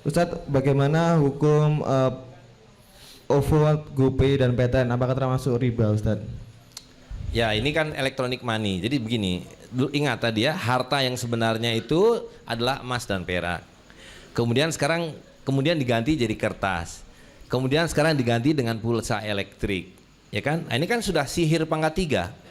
Ustadz, bagaimana hukum OVO, GoPay dan PTN? Apakah termasuk riba, Ustadz? Ya, ini kan electronic money. Jadi begini, ingat tadi ya, harta yang sebenarnya itu adalah emas dan perak. Kemudian diganti jadi kertas. Kemudian sekarang diganti dengan pulsa elektrik. Ya kan? Nah, ini kan sudah sihir pangkat 3.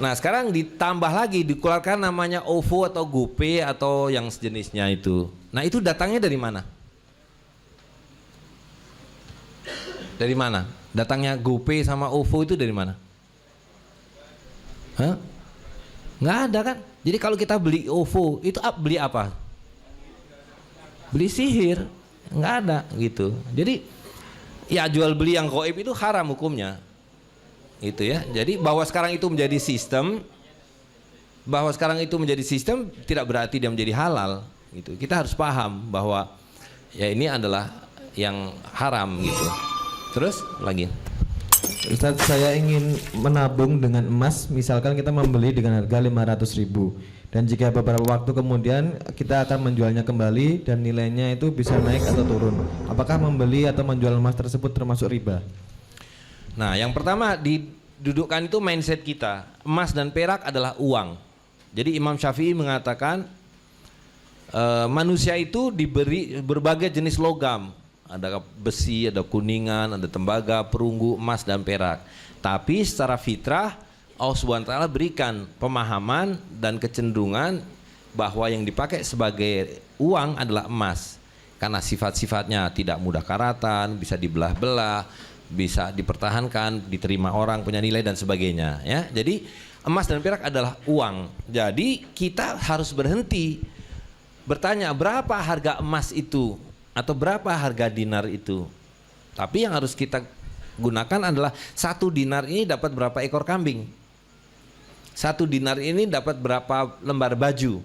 Nah, sekarang ditambah lagi, dikeluarkan namanya OVO atau GoPay atau yang sejenisnya itu. Nah, itu datangnya dari mana? Dari mana? Datangnya GoPay sama OVO itu dari mana? Hah? Nggak ada kan? Jadi kalau kita beli OVO itu beli apa? Beli sihir. Nggak ada gitu. Jadi ya jual beli yang gaib itu haram hukumnya. Itu ya. Jadi bahwa sekarang itu menjadi sistem tidak berarti dia menjadi halal gitu. Kita harus paham bahwa ya ini adalah yang haram gitu. Terus lagi. Ustadz, saya ingin menabung dengan emas. Misalkan kita membeli dengan harga 500.000, dan jika beberapa waktu kemudian kita akan menjualnya kembali dan nilainya itu bisa naik atau turun, apakah membeli atau menjual emas tersebut termasuk riba? Nah, yang pertama didudukkan itu mindset kita. Emas dan perak adalah uang. Jadi Imam Syafi'i mengatakan manusia itu diberi berbagai jenis logam. Ada besi, ada kuningan, ada tembaga, perunggu, emas dan perak. Tapi secara fitrah Allah SWT berikan pemahaman dan kecenderungan bahwa yang dipakai sebagai uang adalah emas. Karena sifat-sifatnya tidak mudah karatan, bisa dibelah-belah, bisa dipertahankan, diterima orang, punya nilai dan sebagainya. Ya, jadi emas dan perak adalah uang. Jadi kita harus berhenti bertanya berapa harga emas itu atau berapa harga dinar itu. Tapi yang harus kita gunakan adalah 1 dinar ini dapat berapa ekor kambing. 1 dinar ini dapat berapa lembar baju.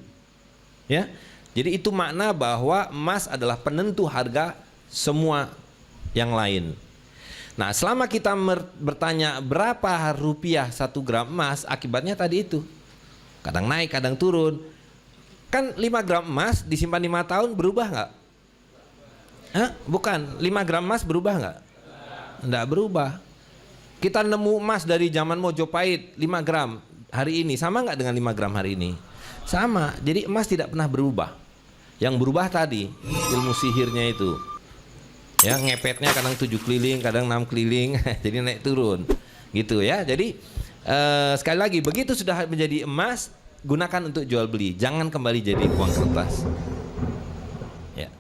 Ya. Jadi itu makna bahwa emas adalah penentu harga semua yang lain. Nah, selama kita bertanya berapa rupiah 1 gram emas, akibatnya tadi itu. Kadang naik, kadang turun. Kan 5 gram emas disimpan 5 tahun berubah nggak? Bukan, 5 gram emas berubah nggak? Nggak berubah. Kita nemu emas dari zaman Mojopahit 5 gram hari ini, sama nggak dengan 5 gram hari ini? Sama, jadi emas tidak pernah berubah. Yang berubah tadi, ilmu sihirnya itu. Ya, ngepetnya kadang 7 keliling, kadang 6 keliling, jadi naik turun. Gitu ya, jadi sekali lagi, begitu sudah menjadi emas, gunakan untuk jual beli, jangan kembali jadi uang kertas.